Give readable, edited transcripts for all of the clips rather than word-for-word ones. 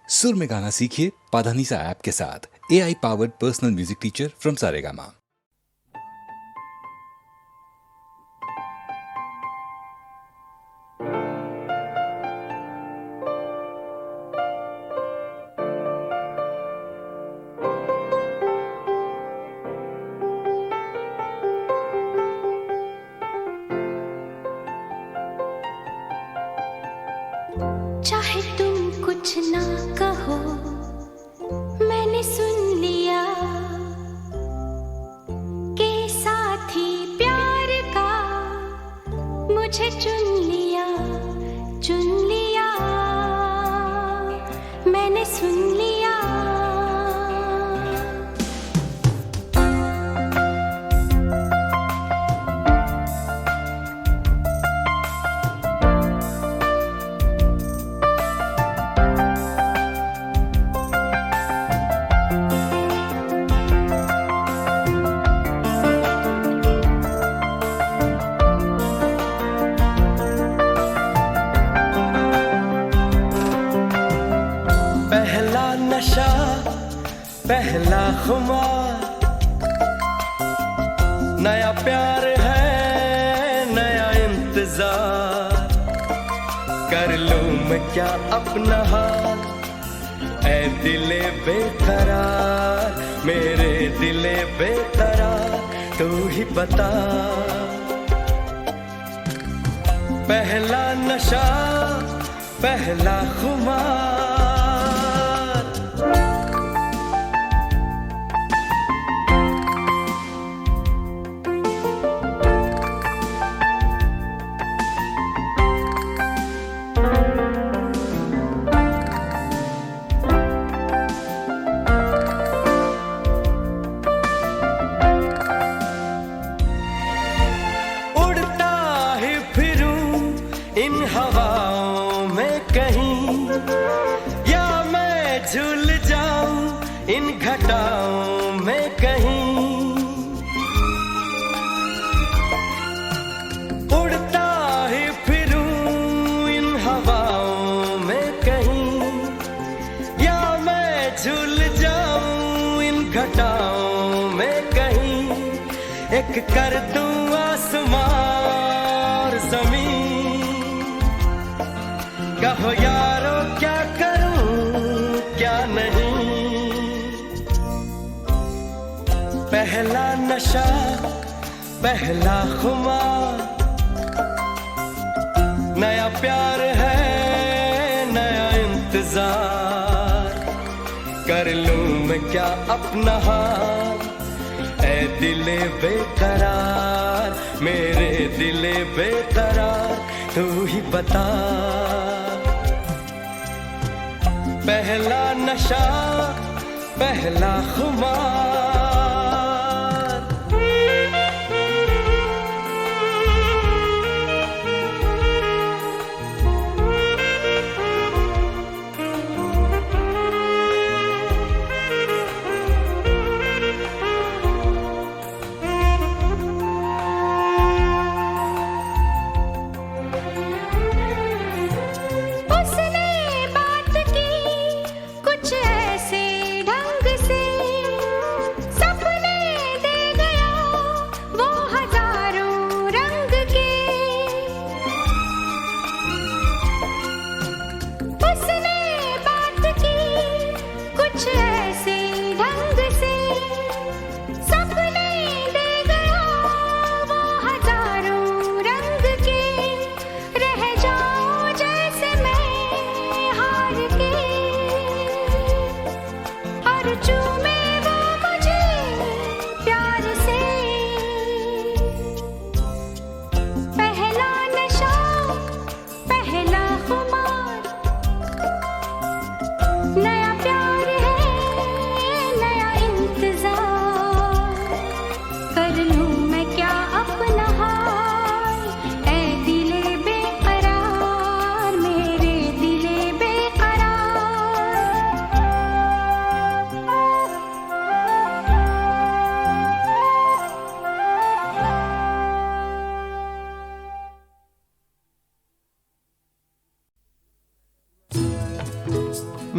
सुर में गाना सीखिए पाधानीसा ऐप के साथ। AI powered personal music teacher from Saregama. चाहे तुम कुछ ना कहो, मैंने सुन लिया के साथी प्यार का मुझे चुन लिया, मैंने सुन लिया। नशा पहला खुमार, नया प्यार है नया इंतजार, कर लूं मैं क्या अपना हाल, ऐ दिले बेकरार, मेरे दिले बेकरार, तू ही बता। पहला नशा पहला खुमार, इन हवाओं में कहीं, या मैं झूल जाऊं इन घटाओं में कहीं, उड़ता ही फिरूं इन हवाओं में कहीं, या मैं झूल जाऊं इन घटाओं में कहीं, एक कर दूं आसमां और ज़मीन, कहो यारो क्या करूं क्या नहीं। पहला नशा पहला खुमार, नया प्यार है नया इंतजार, कर लूं मैं क्या अपना हाल, ऐ दिले बेकरार, मेरे दिले बेकरार, तू ही बता। पहला नशा पहला खुमार,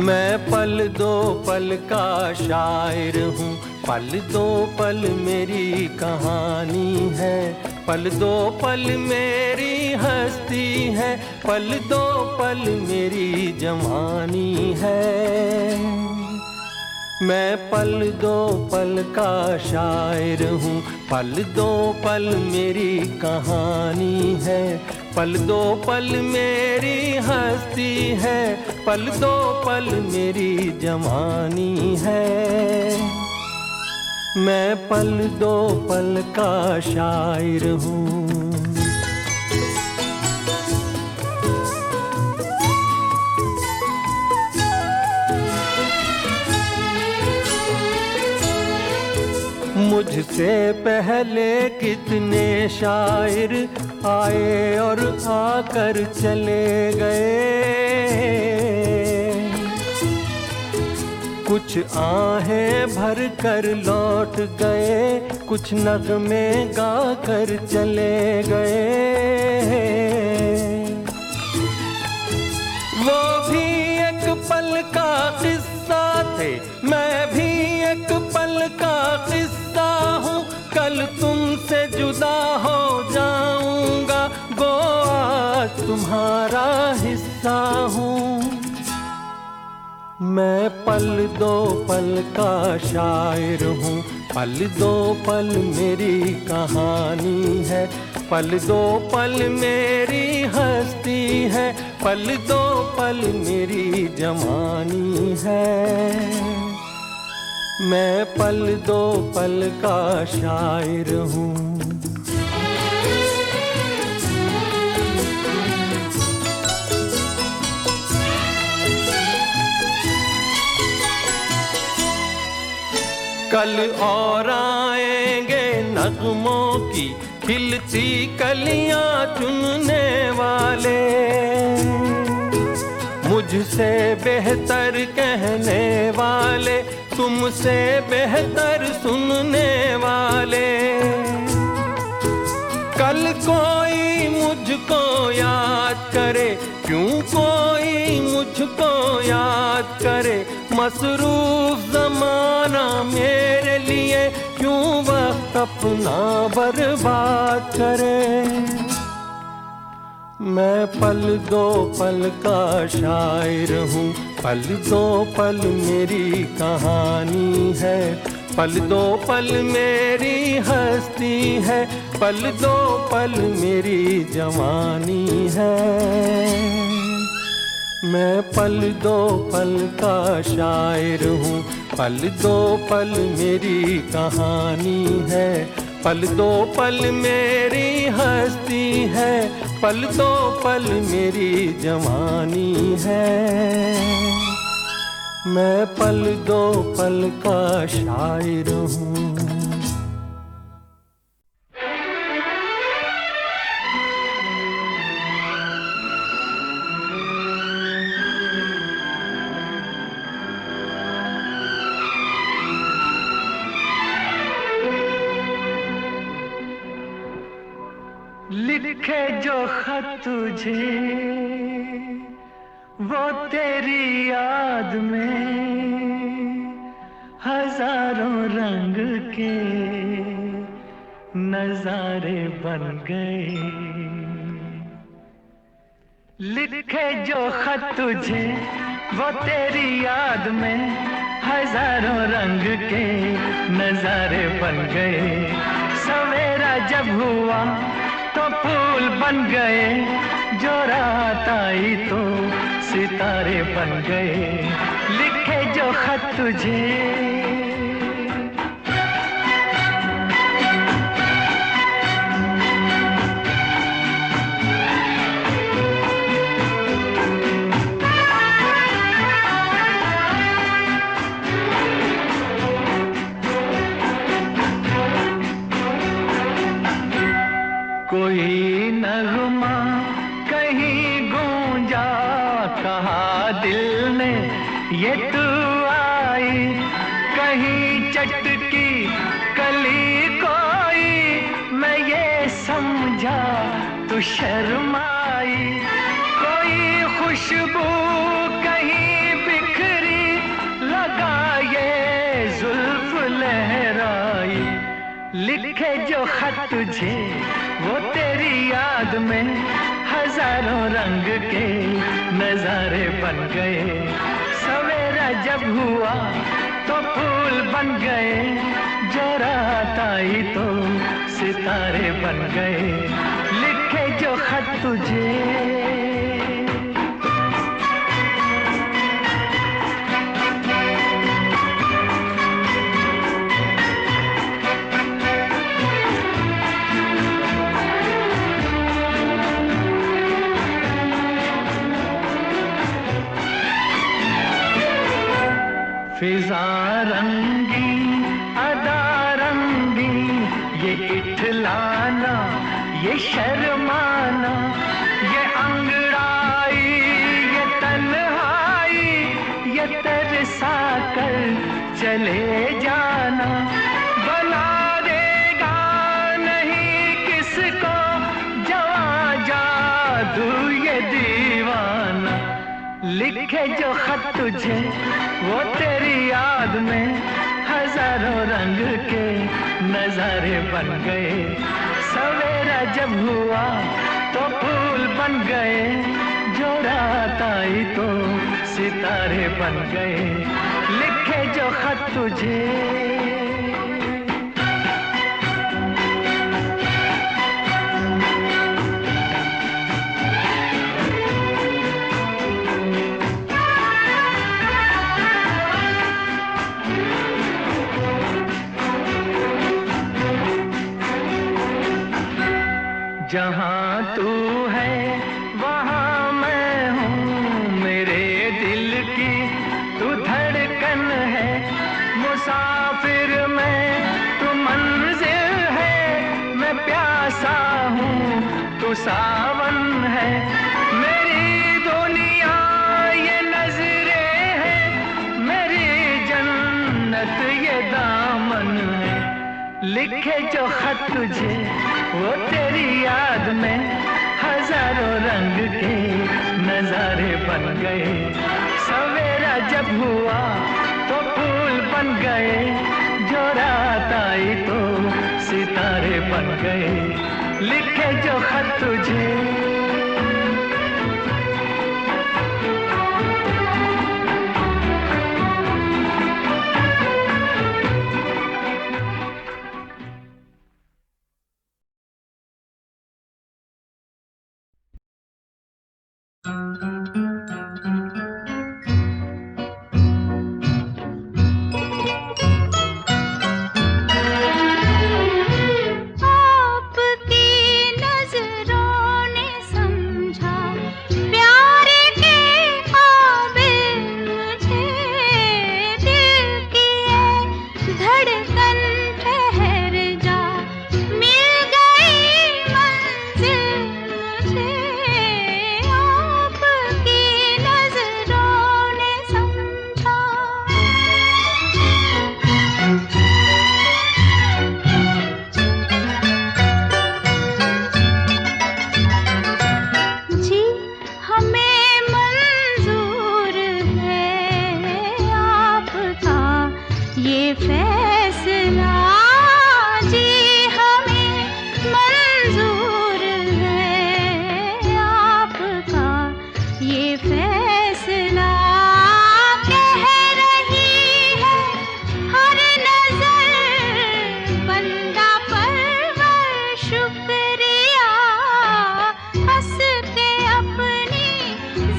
मैं पल दो पल का शायर हूँ, पल दो पल मेरी कहानी है, पल दो पल मेरी हस्ती है, पल दो पल मेरी जवानी है। मैं पल दो पल का शायर हूँ, पल दो पल मेरी कहानी है, पल दो पल मेरी हस्ती है, पल दो पल मेरी जवानी है। मैं पल दो पल का शायर हूँ। मुझसे पहले कितने शायर आए और आकर चले गए, कुछ आहें भर कर लौट गए, कुछ नगमे गा कर चले गए। वो भी एक पल का किस्सा थे, मैं भी एक पल का किस्सा हूँ, कल तुमसे जुदा हो जाऊंगा, गो आज तुम्हारा हिस्सा हूँ। मैं पल दो पल का शायर हूँ, पल दो पल मेरी कहानी है, पल दो पल मेरी हस्ती है, पल दो पल मेरी जवानी है। मैं पल दो पल का शायर हूँ। कल और आएंगे नगमों की खिलती कलियां चुनने वाले, मुझसे बेहतर कहने वाले, तुमसे बेहतर सुनने वाले। कल कोई मुझको याद करे, क्यों कोई मुझको याद करे, मसरूफ ज़माना मेरे लिए क्यों वक्त अपना बर्बाद करे। मैं पल दो पल का शायर हूँ, पल दो पल मेरी कहानी है, पल दो पल मेरी हस्ती है, पल दो पल मेरी जवानी है। मैं पल दो पल का शायर हूँ, पल दो पल मेरी कहानी है, पल दो पल मेरी हस्ती है, पल दो पल मेरी जवानी है। मैं पल दो पल का शायर हूँ। लिखे जो खत तुझे वो तेरी याद में हजारों रंग के नजारे बन गए। लिखे जो खत तुझे वो तेरी याद में हजारों रंग के नजारे बन गए। सवेरा जब हुआ तो फूल बन गए, जो रात आई तो सितारे बन गए। लिखे जो खत तुझे कोई नगमा कहीं गूंजा, कहा दिल ने ये तू आई, कहीं चटकी कली कोई मैं ये समझा तू शर्माई। कोई खुशबू कहीं बिखरी लिखे जो खत तुझे वो तेरी याद में हजारों रंग के नजारे बन गए। सवेरा जब हुआ तो फूल बन गए, जो रात आई तो सितारे बन गए। लिखे जो खत तुझे फिजा रंगी अदा रंगी, ये इठलाना ये शर्माना, ये अंगड़ाई ये तन्हाई, ये तरसा कर चले जाना। बना देगा नहीं किसको जवां जादू ये दीवाना। लिखे जो खत तुझे वो तेरी याद में हजारों रंग के नजारे बन गए। सवेरा जब हुआ तो फूल बन गए, जो रात आई तो सितारे बन गए। लिखे जो खत तुझे जहाँ तू है वहाँ मैं हूँ, मेरे दिल की तू धड़कन है। मुसाफिर मैं तू मंजिल है, मैं प्यासा हूँ तू सावन है। मेरी दुनिया ये नजरें हैं, मेरी जन्नत ये दामन है। लिखे जो खत तुझे वो तेरी याद में हजारों रंग के नजारे बन गए। सवेरा जब हुआ तो फूल बन गए, जो रात आई तो सितारे बन गए। लिखे जो खत तुझे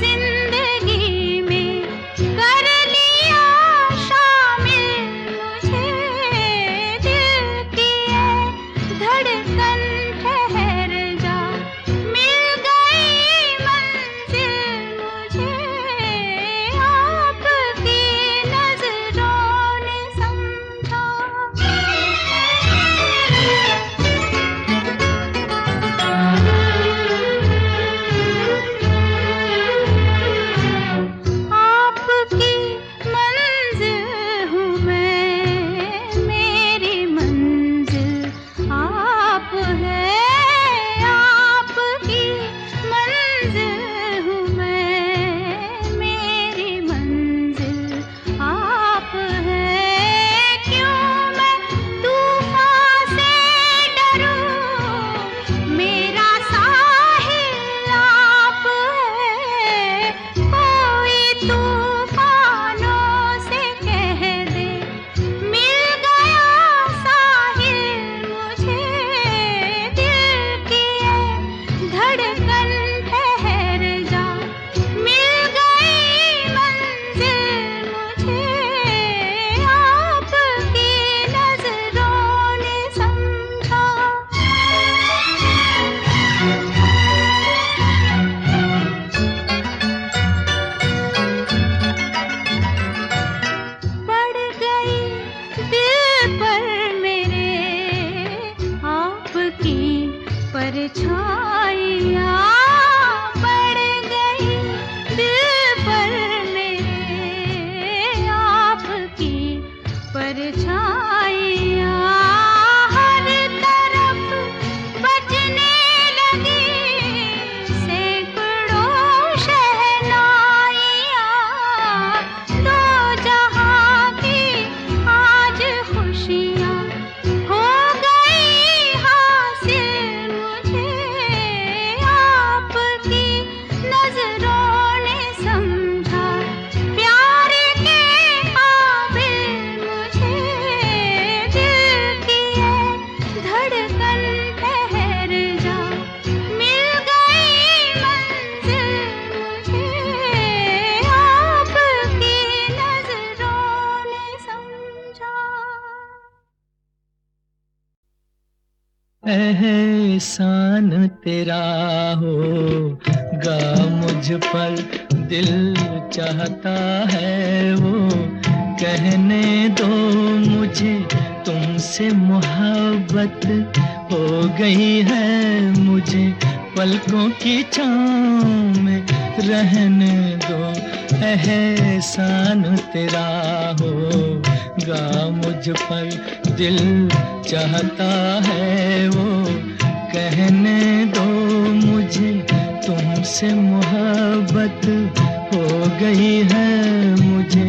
जिंदगी में कर लिया शामिल मुझे। एहसान तेरा होगा मुझ पर, दिल चाहता है वो कहने दो मुझे, तुमसे मोहब्बत हो गई है मुझे, पलकों की छाँव में रहने दो। एहसान तेरा होगा मुझ पर, दिल चाहता है वो कहने दो मुझे, तुमसे मोहब्बत हो गई है मुझे,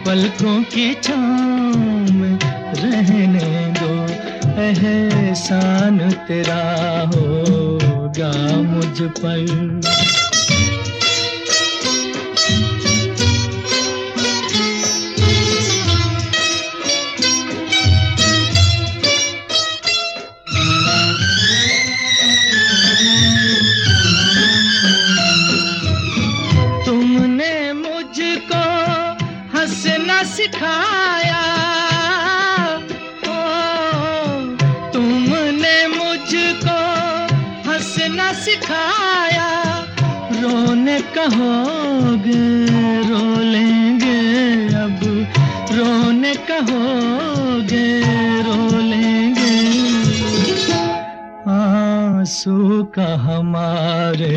पलकों की छाँव में रहने दो। एहसान तेरा होगा मुझ पर। सिखाया तुमने मुझको हंसना सिखाया, रोने कहोगे रो लेंगे अब, रोने कहोगे रो लेंगे। आंसू का हमारे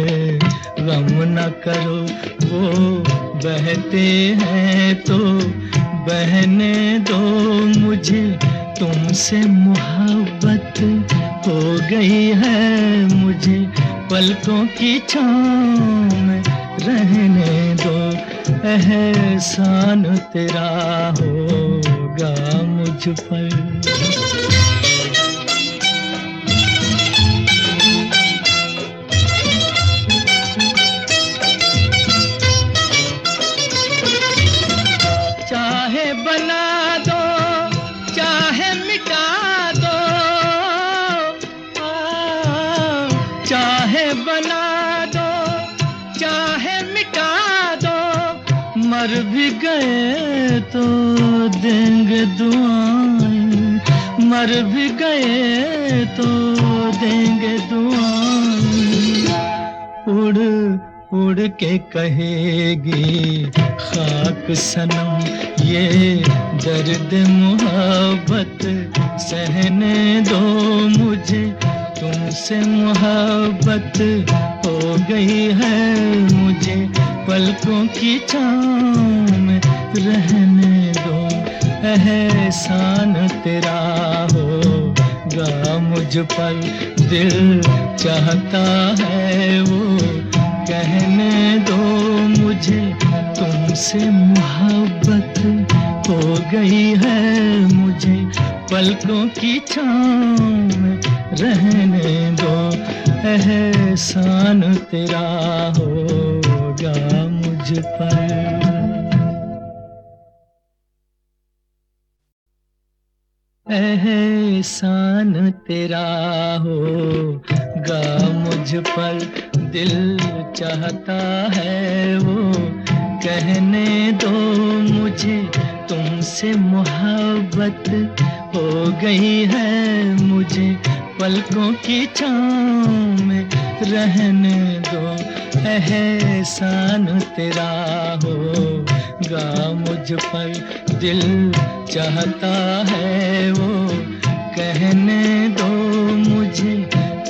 गम न करो, वो बहते हैं तो बहने दो मुझे, तुमसे मोहब्बत हो गई है मुझे, पलकों की छाँव में रहने दो। एहसान तेरा होगा मुझ पर। मर भी गए तो देंगे दुआएं, मर भी गए तो देंगे दुआएं। उड़ उड़ के कहेगी खाक सनम, ये दर्द मोहब्बत सहने दो मुझे, तुमसे मोहब्बत हो गई है मुझे, पलकों की छाँव में रहने दो। एहसान तेरा होगा मुझ पर, दिल चाहता है वो कहने दो मुझे, तुमसे मोहब्बत हो गई है मुझे, पलकों की छाँव में रहने दो। एहसान तेरा होगा मुझ पर। एहसान तेरा होगा मुझ पर, दिल चाहता है वो कहने दो मुझे, तुमसे मोहब्बत हो गई है मुझे, पलकों की छाँव में रहने दो। एहसान तेरा होगा मुझ पर, दिल चाहता है वो कहने दो मुझे,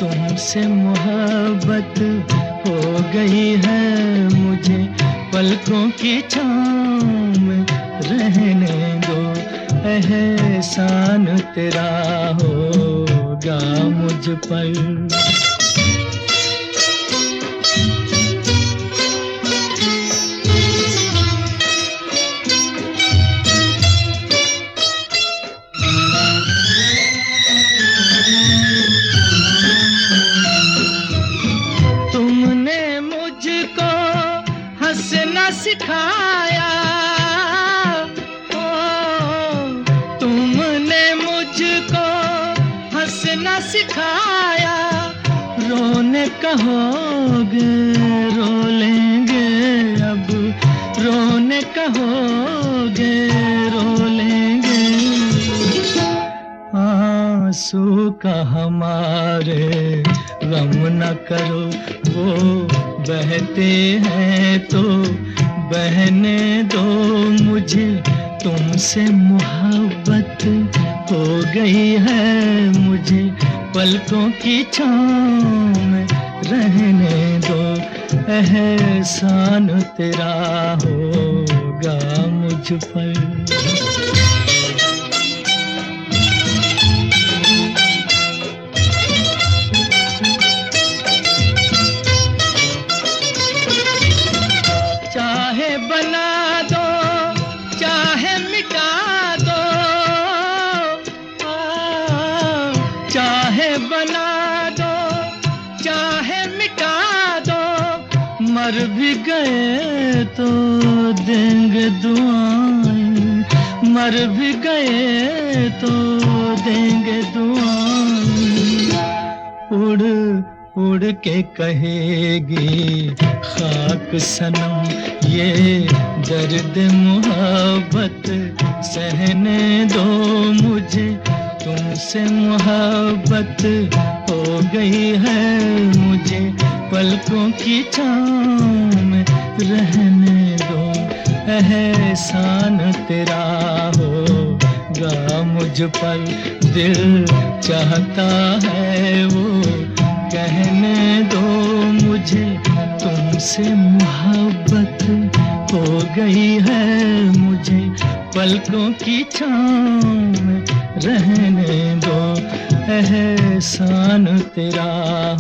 तुमसे मोहब्बत हो गई है मुझे, पलकों की छाँव में रहने दो। एहसान तेरा होगा मुझ पर। सिखाया तुमने मुझको हंसना सिखाया, रोने कहोगे रो लेंगे अब, रोने कहोगे रो लेंगे। आंसू का हमारे, गम न करो वो बहते हैं तो बहने दो। मुझे तुमसे मोहब्बत हो गई है, मुझे पलकों की छाँव में रहने दो। एहसान तेरा होगा मुझ पर। चाहे बना दो चाहे मिटा दो, चाहे बना दो चाहे मिटा दो, मर भी गए तो देंगे दुआएं, मर भी गए तो देंगे दुआएं। उड़ उड़ के कहेगी खाक सनम ये दर्द मोहब्बत सहने दो। मुझे तुमसे मोहब्बत हो गई है, मुझे पलकों की छाँव में रहने दो। एहसान तेरा होगा मुझ पर, दिल चाहता है वो कहने दो। मुझे तुमसे मोहब्बत हो गई है, मुझे पलकों की छाँव में रहने दो। एहसान तेरा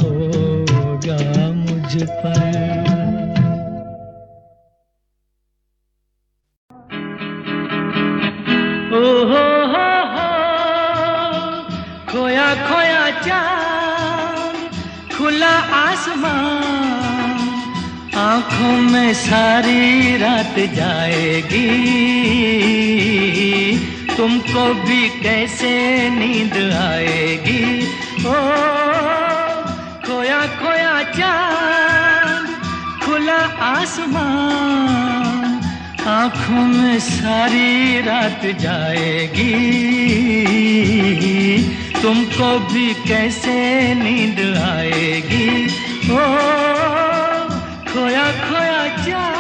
होगा मुझ पर। ओ हो खोया खोया चाँद खुला आसमान, आँखों में सारी रात जाएगी। तुमको भी कैसे नींद आएगी। ओ खोया खोया चाँद खुला आसमान, आँखों में सारी रात जाएगी। तुमको भी कैसे नींद आएगी। ओ खोया खोया चाँद।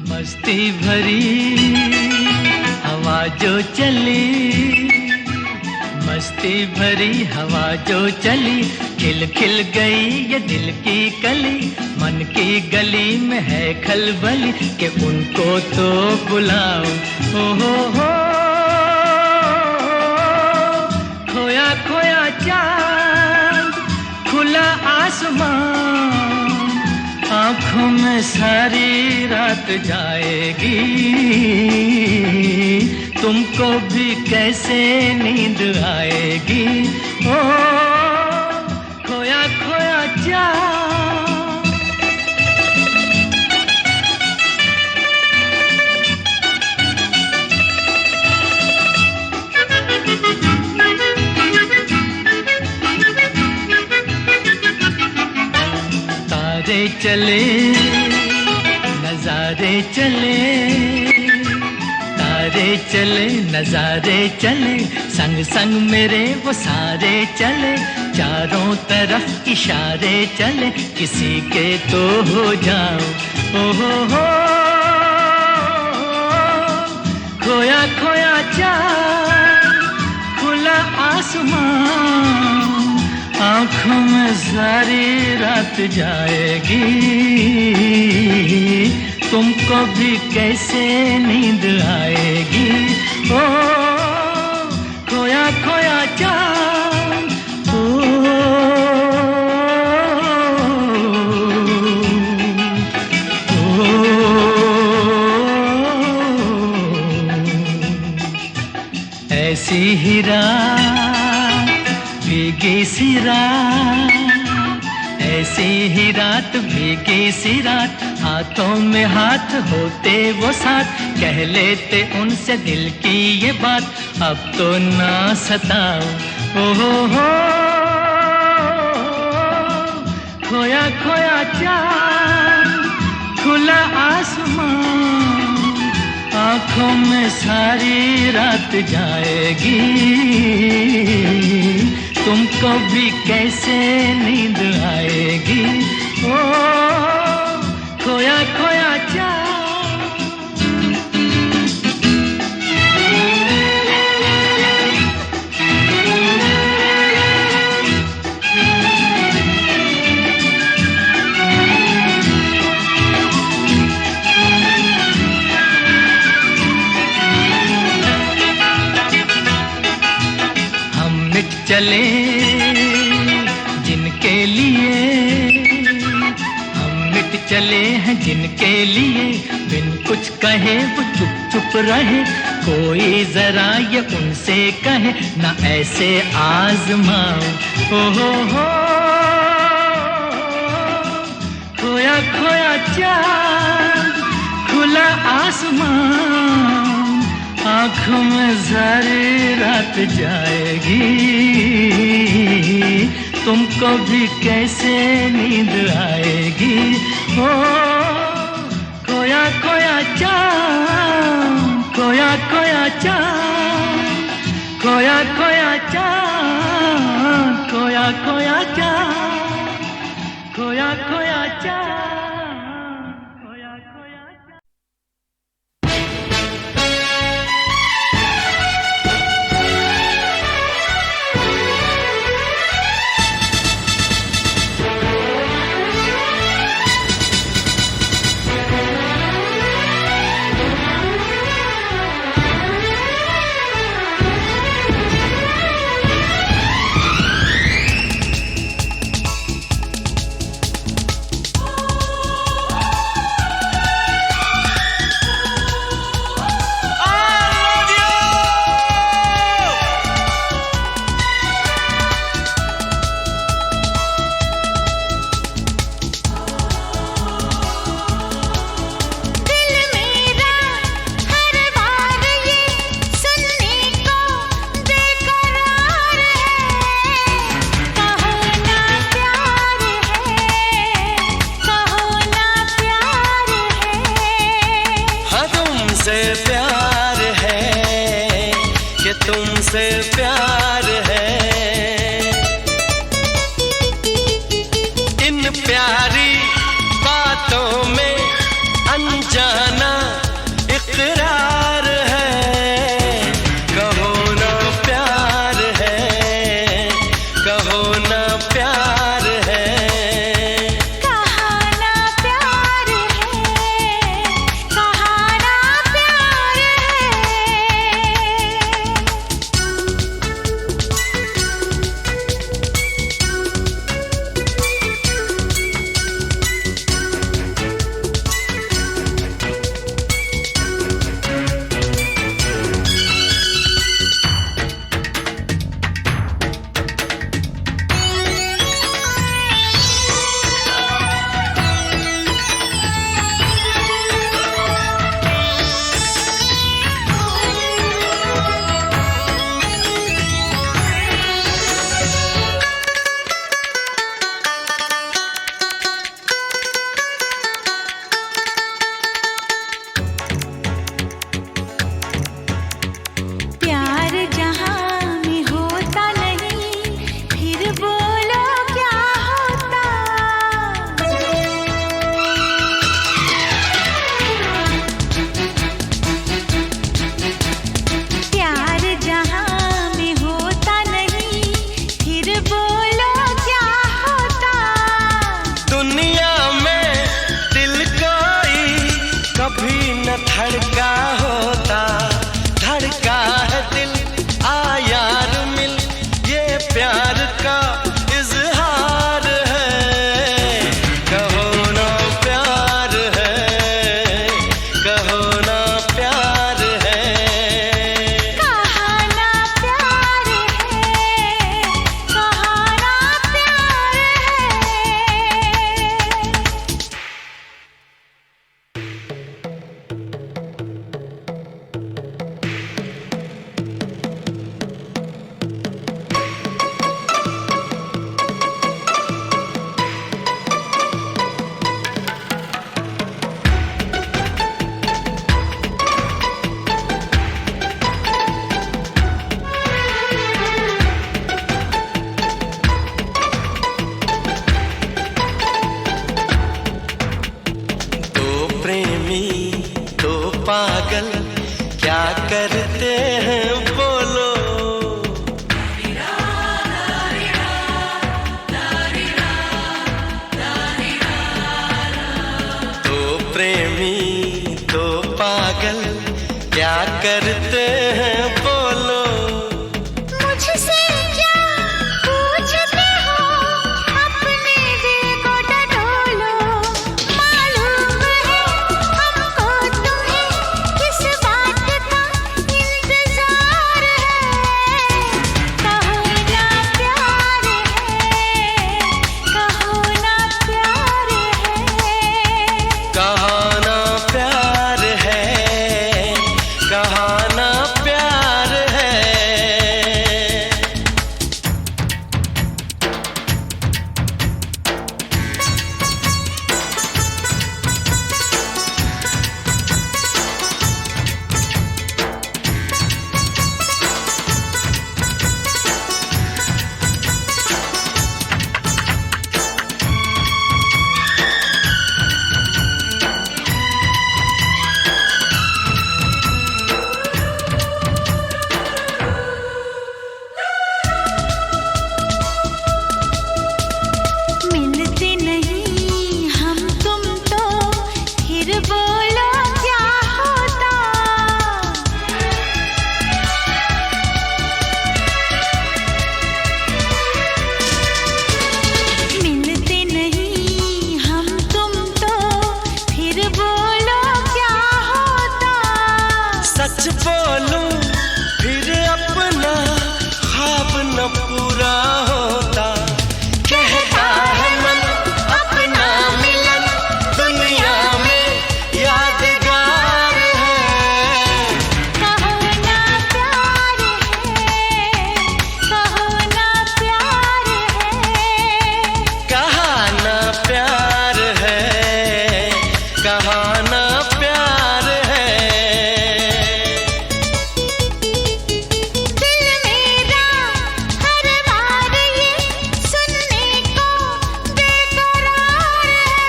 मस्ती भरी हवा जो चली, मस्ती भरी हवा जो चली, खिल खिल गई ये दिल की कली। मन की गली में है खलबली कि उनको तो बुलाओ। हो खोया खोया चाँद खुला आसमान, आँखों में सारी रात जाएगी। तुमको भी कैसे नींद आएगी। ओ खोया खोया चाँद। तारे चले नजारे चले, तारे चले नजारे चले, संग संग मेरे वो सारे चले। चारों तरफ इशारे चले, किसी के तो हो जाओ। हो खोया खोया चाँद खुला आसमान, आँखों में सारी रात जाएगी। तुमको भी कैसे नींद आएगी। ओ खोया खोया चाँद। ऐसी ही रात भीगी सी रात, ऐसी ही रात भीगी सी रात, हाथों में हाथ होते वो साथ, कह लेते उनसे दिल की ये बात। अब तो ना सताओ। हो खोया खोया चाँद, खुला आसमान, आँखों में सारी रात जाएगी, तुमको भी कैसे नींद आएगी। ओ खोया खोया चाँद। चले जिनके लिए, हम मिट चले हैं जिनके लिए, बिन कुछ कहे वो चुप चुप रहे, कोई जरा ये उनसे कहे ना ऐसे आजमाओ। हो खोया खोया चाँद, खुला आसमान, आँखों में सारी रात जाएगी, तुमको भी कैसे नींद आएगी। ओ खोया खोया चाँद, खोया खोया चाँद, खोया खोया चाँद, खोया खोया चाँद, खोया खोया चाँद। तुमसे प्यार है, इन प्यारी बातों में अनजाना इकरार है। कहो ना प्यार है, कहो ना प्यार है, कहा ना प्यार है, कहा ना प्यार है। करते हैं बोलो, मुझसे क्या पूछते हो, अपने दिल को टटोलो। मालूम है हमको तुम्हें किस बात का इंतजार है। कहो ना प्यार है, कहो ना प्यार है। कहाना प्यार है, कहाना प्यार है। मिलते नहीं हम तुम तो फिर बोलो क्या होता। मिलते नहीं हम तुम तो फिर बोलो क्या होता। सच बोलूं फिर अपना ख्वाब न पूरा होता। कहता है मन अपना मिलन दुनिया में यादगार है। कहो ना प्यार है, कहो ना प्यार है। कहाना प्यार है, कहाना प्यार है। दिल मेरा हर बार ये सुनने को बेकरार है।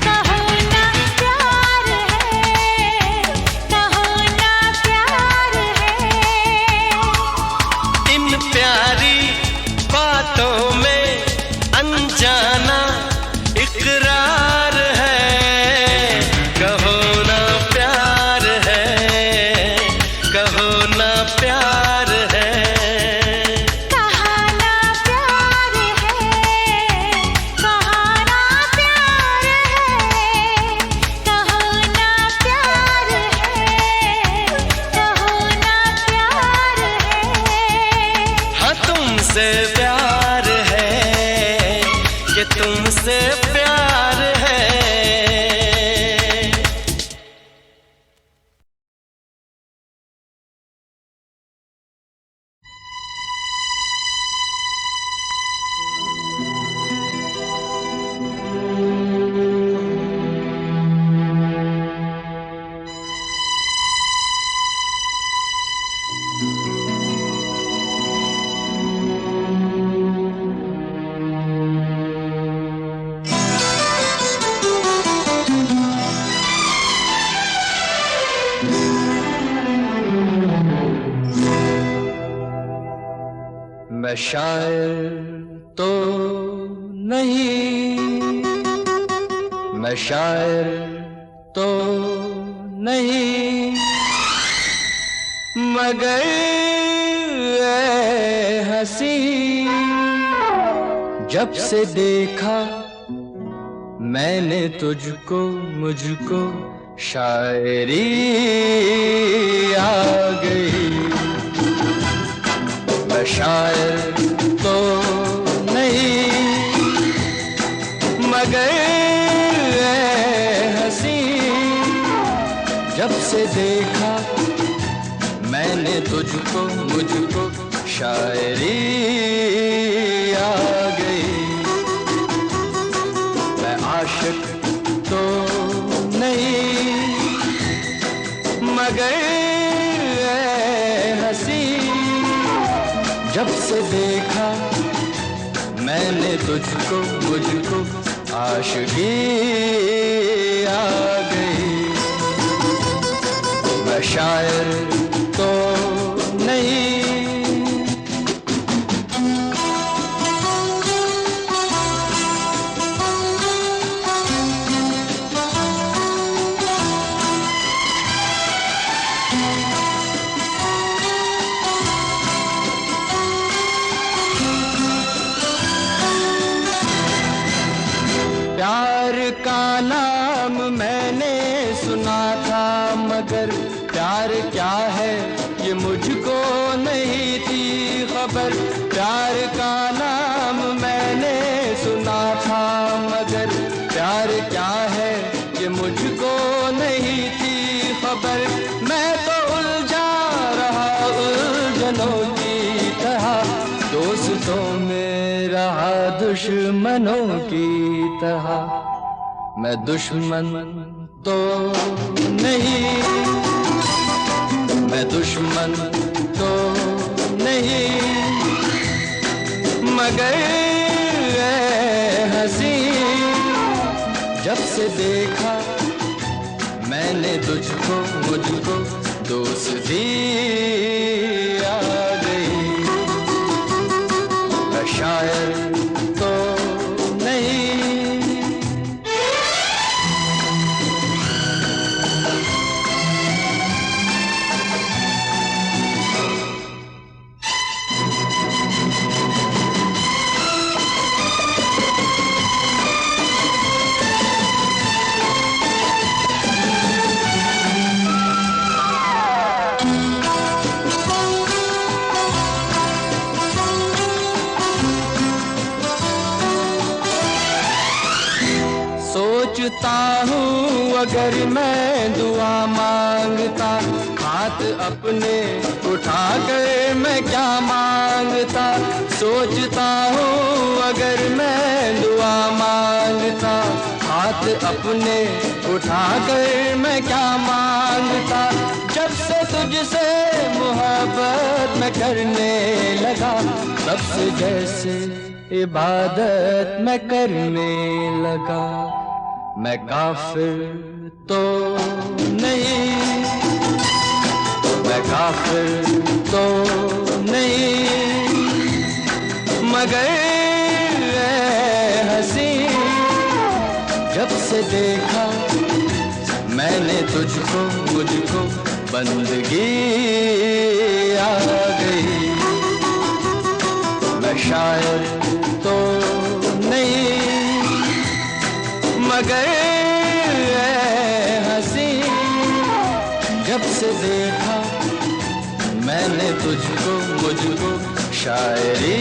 कहो ना प्यार है, कहो ना प्यार है। इन प्यारी बातों में अनजाना इकरार है। कहो ना प्यार है, कहो ना प्यार है। कहा ना प्यार है, कहा ना प्यार है। कहो ना प्यार है, कहो ना प्यार है। हाँ तुमसे प्यार है, कि तुमसे प्यार है। मैं शायर तो नहीं, मैं शायर तो नहीं, मगर ऐ हंसी जब से देखा मैंने तुझको, मुझको शायरी आ गई। मैं शायर तो नहीं, मगर ऐ हंसी जब से देखा मैंने तुझको, मुझको शायरी आ गई। मैं आशिक तो नहीं, मगर ऐ हंसी जब से देखा मैंने तुझको, मुझको आशिकी आ गई। मैं शायर तो नहीं, खबर। प्यार का नाम मैंने सुना था मगर प्यार क्या है ये मुझको नहीं थी खबर। मैं तो उलझा रहा उलझनों की तरह, दोस्तों में रहा दुश्मनों की तरह। मैं दुश्मन तो नहीं, मैं दुश्मन तो नहीं, मगर हंसी जब से देखा मैंने तुझको मुझको दोस्ती आ गई। मैं शायर तो नहीं, सोचता हूँ अगर मैं दुआ मांगता, हाथ अपने उठा कर मैं क्या मांगता। सोचता हूँ अगर मैं दुआ मांगता, हाथ अपने उठा कर मैं क्या मांगता। जब से तुझसे मोहब्बत मैं करने लगा, तब से जैसे इबादत मैं करने लगा। मैं काफिर तो नहीं, मैं काफिर तो नहीं, मगर हंसी जब से देखा मैंने तुझको मुझको बंदगी आ गई। मैं शायर तो नहीं, मगर हंसी जब से देखा मैंने तुझको मुझको शायरी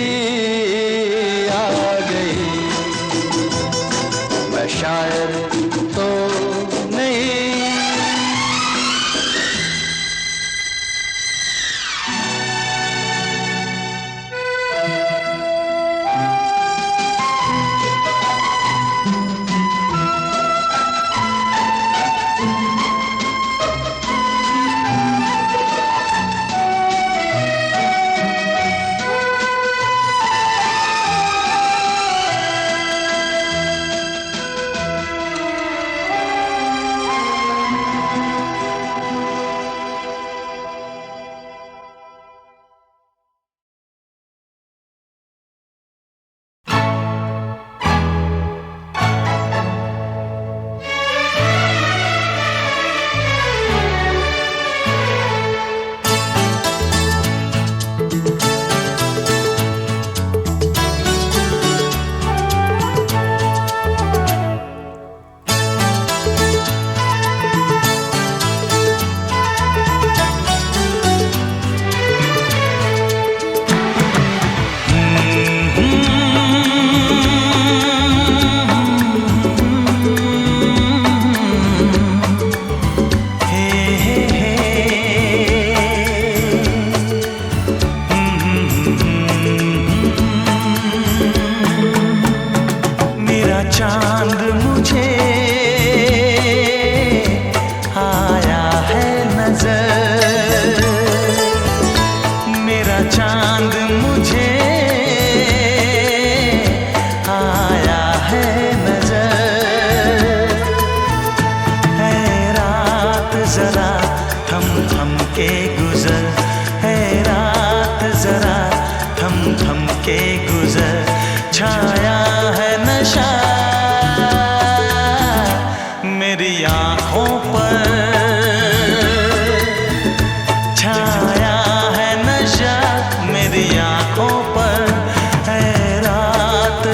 आ गई। मैं शायर तो नहीं,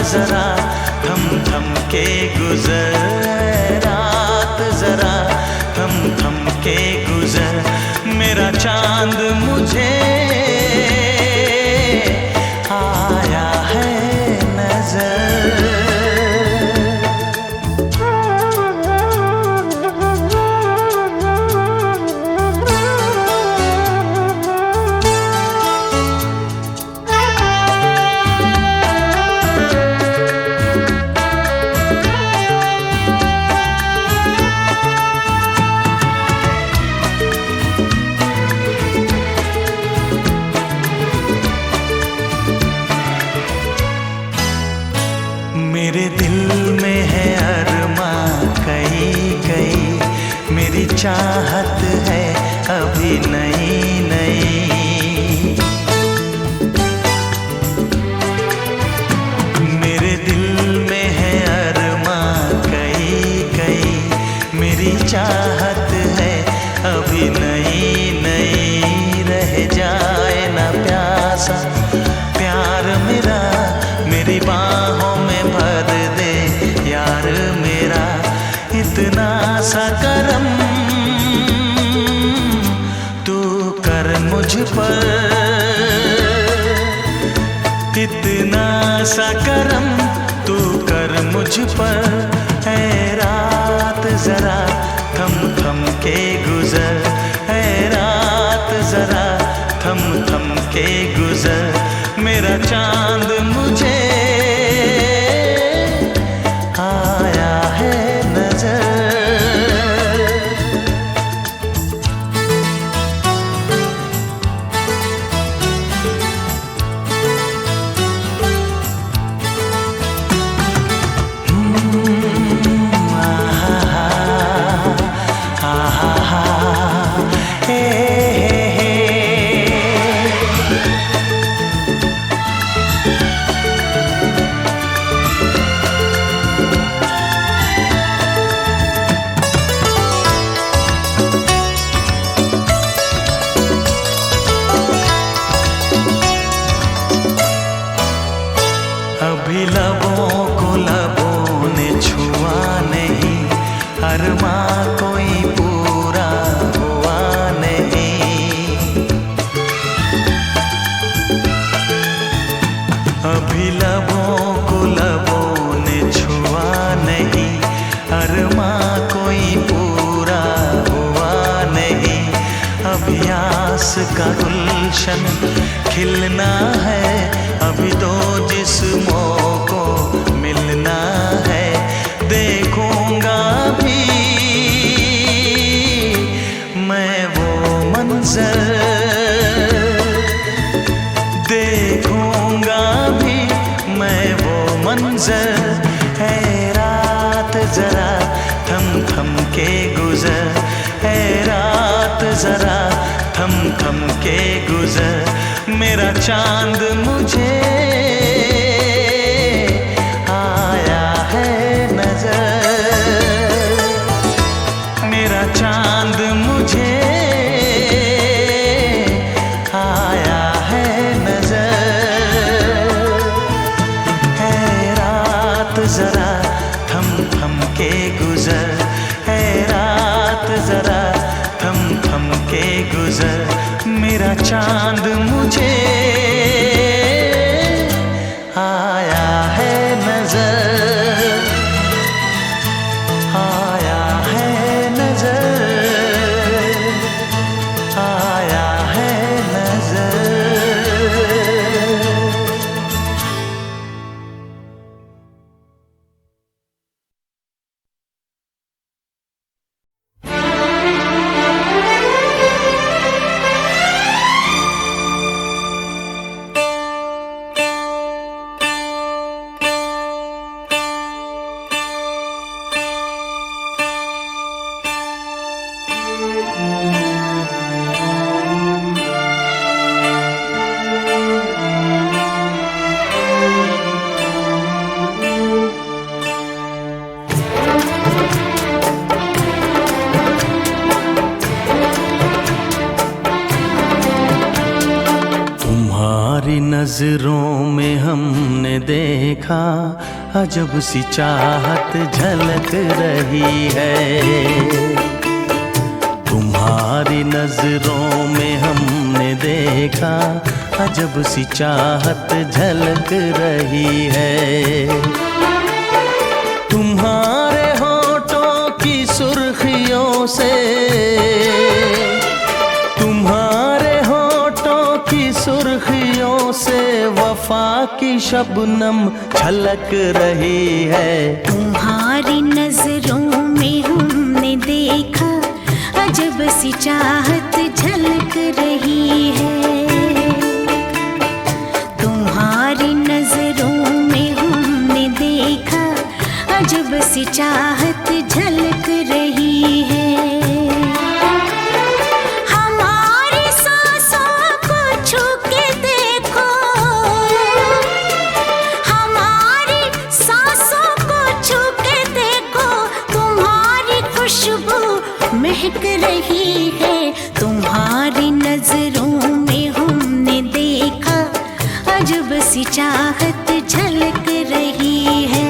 जरा थम थम के गुजर, रात जरा थम थम के गुजर। मेरा चांद मुझे चाहत है अभी नई नई। मेरे दिल में है अरमां कई कई, मेरी चाहत है अभी नई नई। रह जाए ना प्यासा प्यार मेरा, मेरी बाहों में भर दे यार मेरा। इतना सा करम तू कर मुझ पर, इतना सा करम तू कर मुझ पर। ऐ रात जरा थम थम के गुजर, ऐ रात जरा थम थम के गुजर। मेरा चांद मुझे आया है नजर। अभी लबों को लबों ने छुआ नहीं, अरमां कोई पूरा हुआ नहीं। अभी लबों को लबों ने छुआ नहीं, अरमां कोई पूरा हुआ नहीं। अभी आस का गुलशन खिलना है, अभी दो जिस्मों को मिलना है। देखूंगा भी मैं वो मंजर, देखूंगा भी मैं वो मंजर। है रात जरा थम थम के गुजर, है रात जरा थम थम के गुजर। मेरा चांद मुझे आया है नजर, मेरा चांद मुझे आया है नजर। है रात जरा थम थम के गुजर, है रात जरा थम थम के गुजर। मेरा चांद मुझे आया है नजर, आया है नजर, आया है नजर। नजरों में हमने देखा अजब सी चाहत झलक रही है। तुम्हारी नजरों में हमने देखा अजब सी चाहत झलक रही है। तुम्हारे होठों की सुर्खियों से, तुम्हारे होठों की सुर्खियों से वफा की शबनम छलक रही है। तुम्हारी नजरों में हमने देखा अजब सी चाहत झलक रही है। तुम्हारी नजरों में हमने देखा अजब सी चाहत झलक रही है। अजब सी चाहत झलक रही है।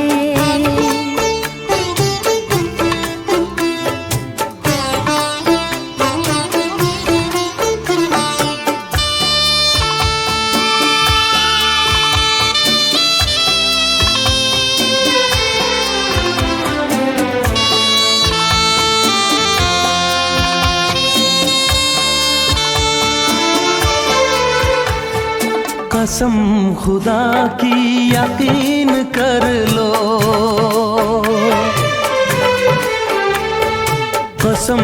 कसम खुदा की यकीन कर लो, कसम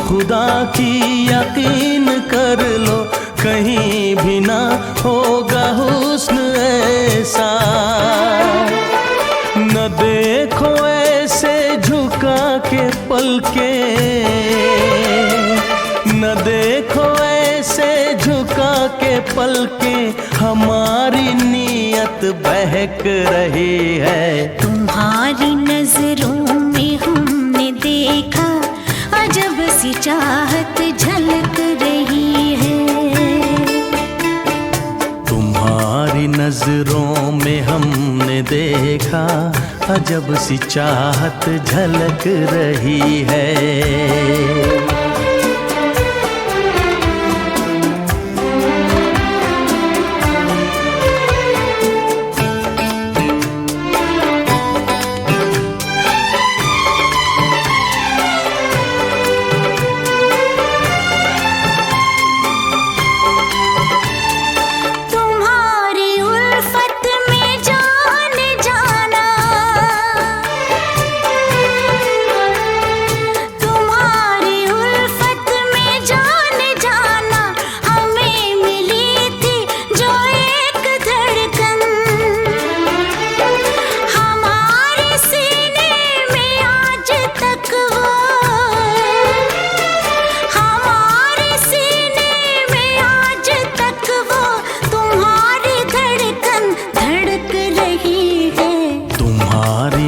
खुदा की यकीन कर लो, कहीं भी ना होगा हुस्न ऐसा। न देखो ऐसे झुका के पलके, न देखो ऐसे झुका के पलके, हमारी नीयत बहक रही है। तुम्हारी नजरों में हमने देखा अजब सी चाहत झलक रही है। तुम्हारी नजरों में हमने देखा अजब सी चाहत झलक रही है।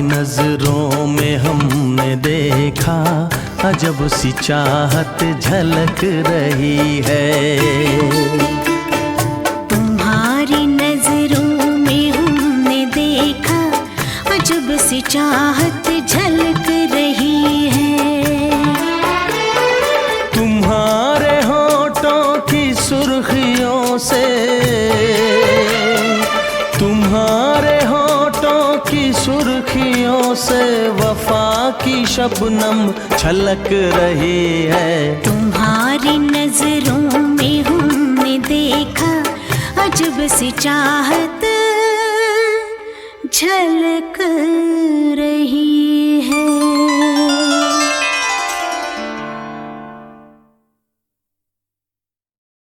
नजरों में हमने देखा अजब सी चाहत झलक रही है। तुम्हारी नजरों में हमने देखा अजब सी चाहत झलक रही है। तुम्हारे होठों की सुर्खियों से, तुम्हारे होठों की सुर्खियों से वफा की शबनम छलक रही है। तुम्हारी नजरों में हमने देखा अजब सी चाहत झलक रही